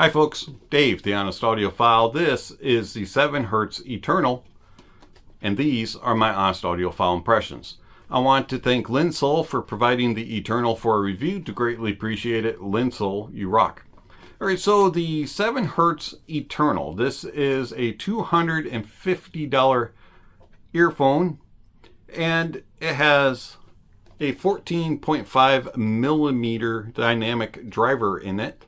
Hi folks, Dave, the Honest Audiophile. This is the 7Hz Eternal, and these are my Honest Audiophile impressions. I want to thank Linsoul for providing the Eternal for a review. To greatly appreciate it, Linsoul, you rock. Alright, so the 7Hz Eternal. This is a $250 earphone, and it has a 14.5 millimeter dynamic driver in it.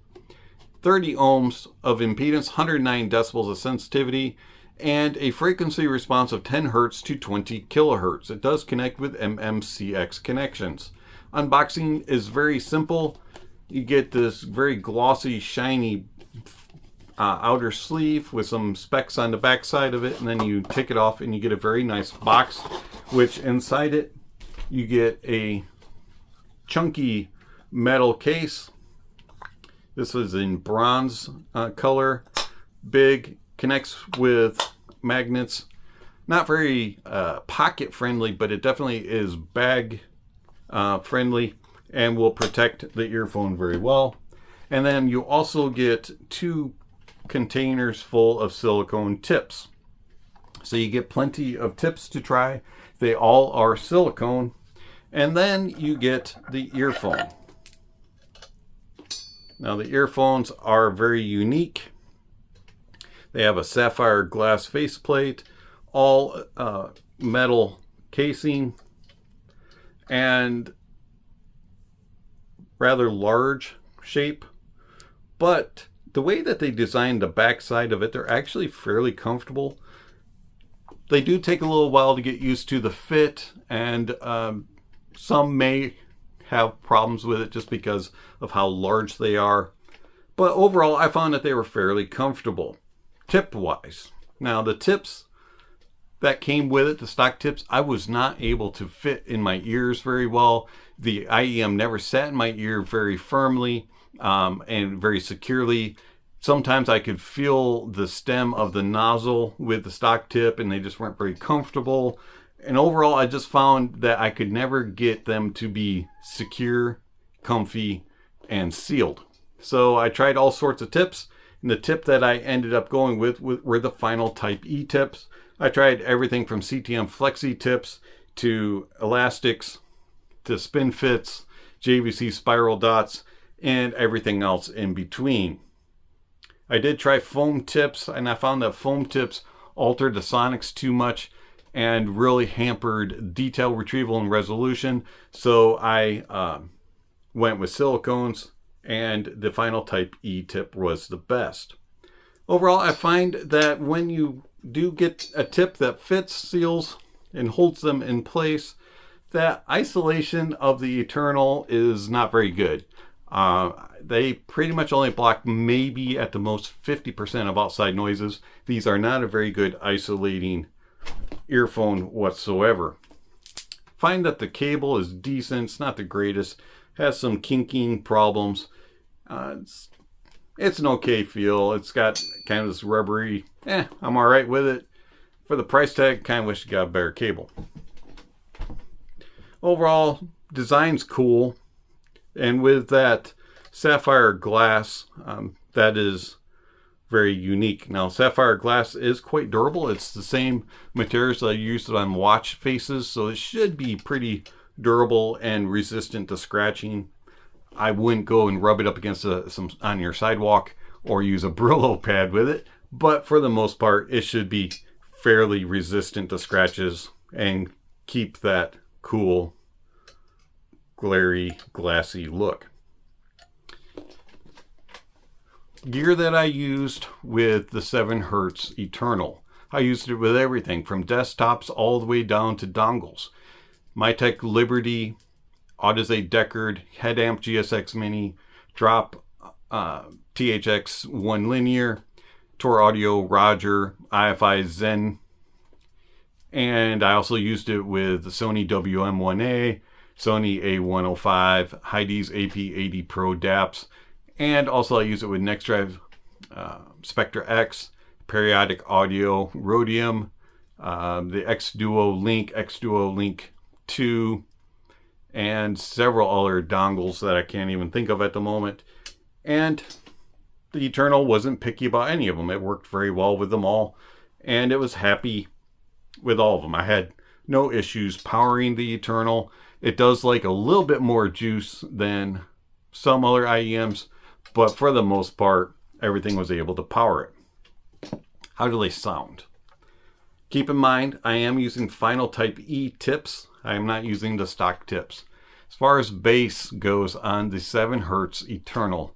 30 ohms of impedance, 109 decibels of sensitivity, and a frequency response of 10 hertz to 20 kilohertz. It does connect with MMCX connections. Unboxing is very simple. You get this very glossy, shiny outer sleeve with some specs on the back side of it, and then you take it off and you get a very nice box, which inside it you get a chunky metal case. This is in bronze color, big, connects with magnets. Not very pocket friendly, but it definitely is bag friendly and will protect the earphone very well. And then you also get 2 containers full of silicone tips. So you get plenty of tips to try. They all are silicone. And then you get the earphone. Now the earphones are very unique. They have a sapphire glass faceplate, all metal casing, and rather large shape. But the way that they designed the back side of it, they're actually fairly comfortable. They do take a little while to get used to the fit, and some may have problems with it just because of how large they are. But overall, I found that they were fairly comfortable, tip-wise. Now, the tips that came with it, the stock tips, I was not able to fit in my ears very well. The IEM never sat in my ear very firmly and very securely. Sometimes I could feel the stem of the nozzle with the stock tip, and they just weren't very comfortable. And overall, I just found that I could never get them to be secure, comfy, and sealed. So I tried all sorts of tips, and the tip that I ended up going with were the final Type E tips. I tried everything from CTM Flexi tips to elastics to spin fits, JVC spiral dots, and everything else in between. I did try foam tips, and I found that foam tips altered the sonics too much and really hampered detail retrieval and resolution. So I went with silicones, and the final Type E tip was the best. Overall, I find that when you do get a tip that fits, seals, and holds them in place, that isolation of the Eternal is not very good. They pretty much only block maybe at the most 50% of outside noises. These are not a very good isolating earphone whatsoever. Find that the cable is decent. It's not the greatest. Has some kinking problems. It's an okay feel. It's got kind of this rubbery, I'm alright with it. For the price tag, kind of wish you got a better cable. Overall, design's cool. And with that sapphire glass, that is very unique. Now, sapphire glass is quite durable. It's the same materials that I used on watch faces, so it should be pretty durable and resistant to scratching. I wouldn't go and rub it up against some on your sidewalk or use a Brillo pad with it, but for the most part, it should be fairly resistant to scratches and keep that cool, glary, glassy look. Gear that I used with the 7Hz Eternal. I used it with everything from desktops all the way down to dongles. Mytek Liberty, Aueze Deckard, Headamp GSX Mini, Drop THX 1 Linear, Tor Audio Roger, IFI Zen, and I also used it with the Sony WM1A, Sony A105, Heidi's AP80 Pro DAPs, and also I use it with NextDrive, Spectre X, Periodic Audio, Rhodium, the X-Duo Link 2, and several other dongles that I can't even think of at the moment. And the Eternal wasn't picky about any of them. It worked very well with them all, and it was happy with all of them. I had no issues powering the Eternal. It does like a little bit more juice than some other IEMs, but for the most part, everything was able to power it. How do they sound? Keep in mind, I am using Final Type E tips. I am not using the stock tips. As far as bass goes on the 7 Hz Eternal,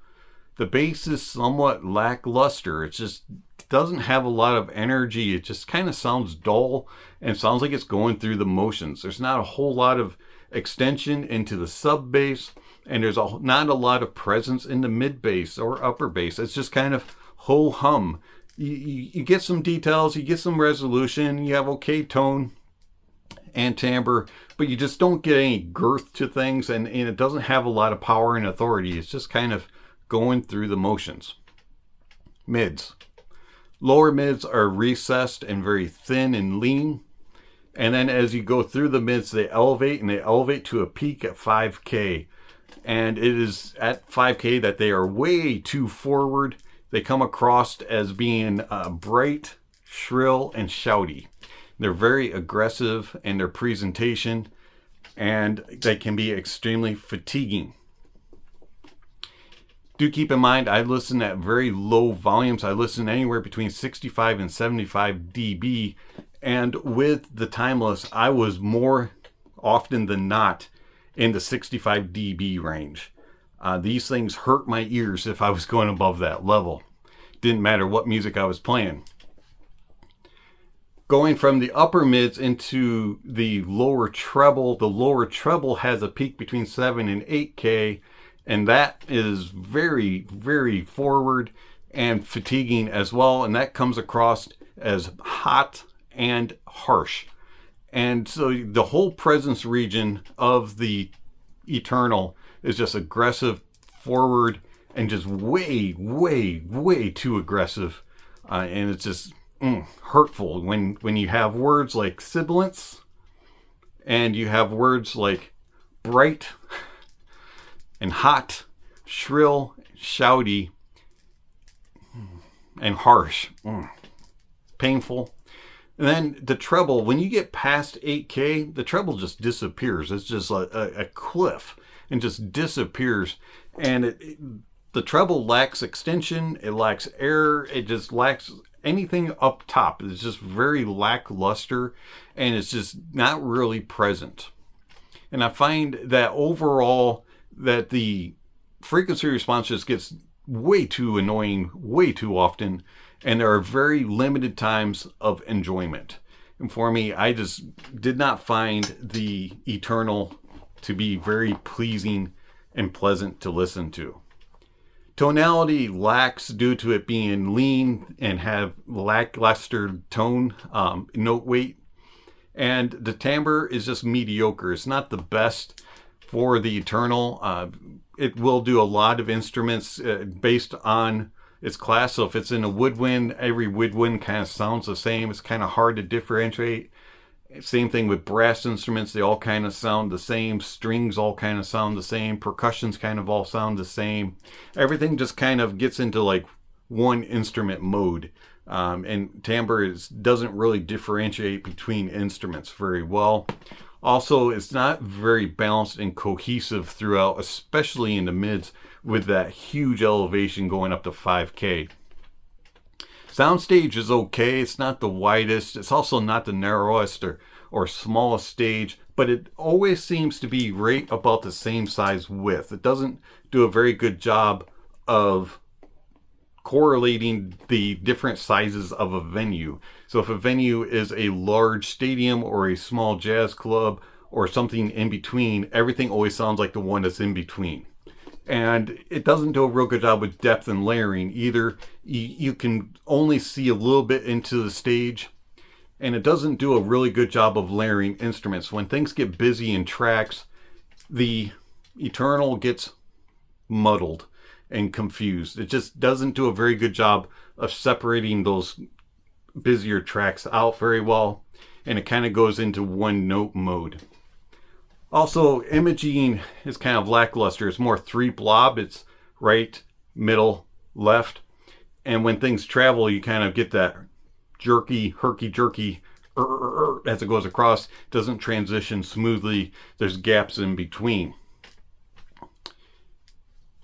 the bass is somewhat lackluster. It just doesn't have a lot of energy. It just kind of sounds dull and sounds like it's going through the motions. There's not a whole lot of extension into the sub bass, and there's not a lot of presence in the mid bass or upper bass. It's just kind of ho hum. You get some details, you get some resolution, you have okay tone and timbre, but you just don't get any girth to things, and it doesn't have a lot of power and authority. It's just kind of going through the motions. Mids. Lower mids are recessed and very thin and lean. And then as you go through the mids, they elevate, and they elevate to a peak at 5K. And it is at 5K that they are way too forward. They come across as being bright, shrill, and shouty. They're very aggressive in their presentation, and they can be extremely fatiguing. Do keep in mind, I listen at very low volumes. I listen anywhere between 65 and 75 dB. And with the Timeless, I was more often than not in the 65 dB range. These things hurt my ears if I was going above that level. Didn't matter what music I was playing. Going from the upper mids into the lower treble has a peak between 7 and 8K, and that is very, very forward and fatiguing as well, and that comes across as hot and harsh. And so the whole presence region of the Eternal is just aggressive, forward, and just way, way, way too aggressive. And it's just hurtful when you have words like sibilance, and you have words like bright and hot, shrill, shouty, and harsh. Painful. And then the treble, when you get past 8K, the treble just disappears. It's just a cliff and just disappears. And the treble lacks extension. It lacks air. It just lacks anything up top. It's just very lackluster, and it's just not really present. And I find that overall that the frequency response just gets way too annoying way too often, and there are very limited times of enjoyment. And for me, I just did not find the Eternal to be very pleasing and pleasant to listen to. Tonality lacks due to it being lean and have lackluster tone, note weight. And the timbre is just mediocre. It's not the best for the Eternal. It will do a lot of instruments based on its class. So if it's in a woodwind, every woodwind kind of sounds the same. It's kind of hard to differentiate. Same thing with brass instruments. They all kind of sound the same. Strings all kind of sound the same. Percussions kind of all sound the same. Everything just kind of gets into like one instrument mode. And timbre doesn't really differentiate between instruments very well. Also, it's not very balanced and cohesive throughout, especially in the mids with that huge elevation going up to 5K. Soundstage is okay. It's not the widest. It's also not the narrowest or smallest stage, but it always seems to be right about the same size width. It doesn't do a very good job of correlating the different sizes of a venue. So if a venue is a large stadium or a small jazz club or something in between, everything always sounds like the one that's in between. And it doesn't do a real good job with depth and layering either. You can only see a little bit into the stage, and it doesn't do a really good job of layering instruments. When things get busy in tracks, the Eternal gets muddled and confused. It just doesn't do a very good job of separating those busier tracks out very well, and it kind of goes into one note mode. Also, imaging is kind of lackluster. It's more 3 blob. It's right, middle, left. And when things travel, you kind of get that jerky, herky-jerky as it goes across. It doesn't transition smoothly. There's gaps in between.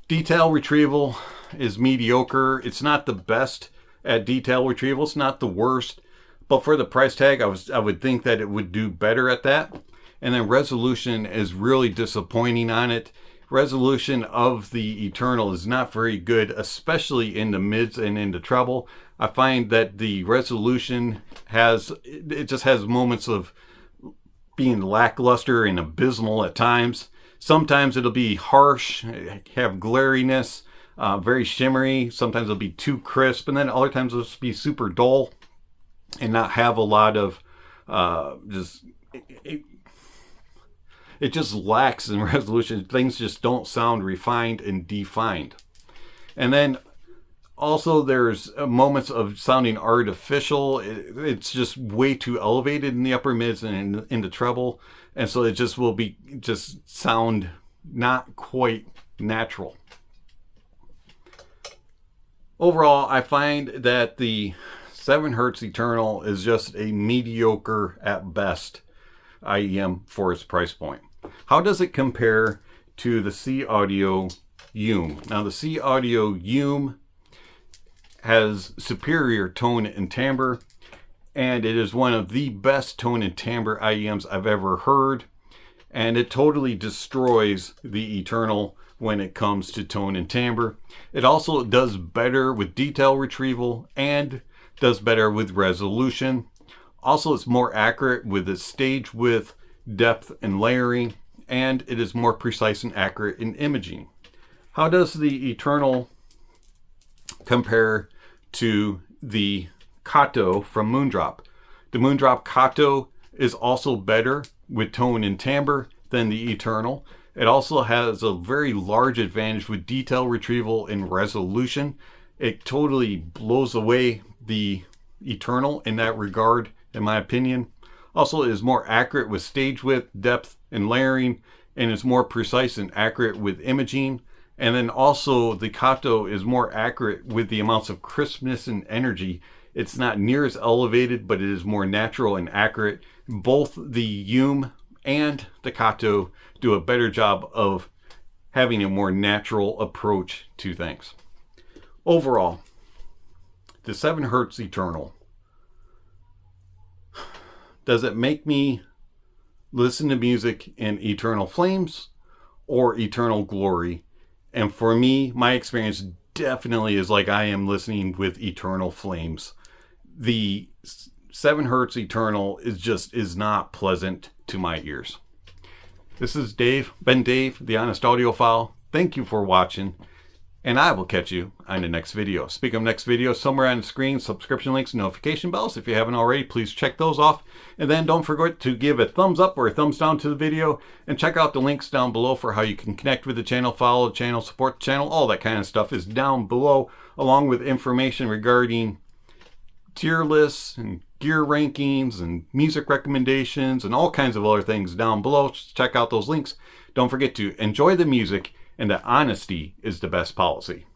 Detail retrieval is mediocre. It's not the best at detail retrieval. It's not the worst. But for the price tag, I would think that it would do better at that. And then resolution is really disappointing on it. Resolution of the Eternal is not very good, especially in the mids and in the treble. I find that the resolution just has moments of being lackluster and abysmal at times. Sometimes it'll be harsh, have glariness, very shimmery. Sometimes it'll be too crisp, and then other times it'll just be super dull and not have a lot of it just lacks in resolution. Things just don't sound refined and defined. And then also there's moments of sounding artificial. It's just way too elevated in the upper mids and in the treble. And so it just will sound not quite natural. Overall, I find that the 7 Hz Eternal is just a mediocre at best IEM for its price point. How does it compare to the C Audio Ume? Now, the C Audio Ume has superior tone and timbre, and it is one of the best tone and timbre IEMs I've ever heard, and it totally destroys the Eternal when it comes to tone and timbre. It also does better with detail retrieval and does better with resolution. Also, it's more accurate with the stage width, depth, and layering, and it is more precise and accurate in imaging. How does the Eternal compare to the Kato from Moondrop? The Moondrop Kato is also better with tone and timbre than the Eternal. It also has a very large advantage with detail retrieval and resolution. It totally blows away the Eternal in that regard, in my opinion. Also, it is more accurate with stage width, depth, and layering, and is more precise and accurate with imaging. And then also the Kato is more accurate with the amounts of crispness and energy. It's not near as elevated, but it is more natural and accurate. Both the Ume and the Kato do a better job of having a more natural approach to things. Overall, the 7 Hz Eternal, does it make me listen to music in eternal flames or eternal glory? And for me, my experience definitely is like I am listening with eternal flames. The 7 Hz Eternal is not pleasant to my ears. This is Dave, the Honest Audiophile. Thank you for watching, and I will catch you on the next video. Speaking of next video, somewhere on the screen, subscription links, notification bells. If you haven't already, please check those off. And then don't forget to give a thumbs up or a thumbs down to the video, and check out the links down below for how you can connect with the channel, follow the channel, support the channel. All that kind of stuff is down below, along with information regarding tier lists and gear rankings and music recommendations and all kinds of other things down below. Just check out those links. Don't forget to enjoy the music, and that honesty is the best policy.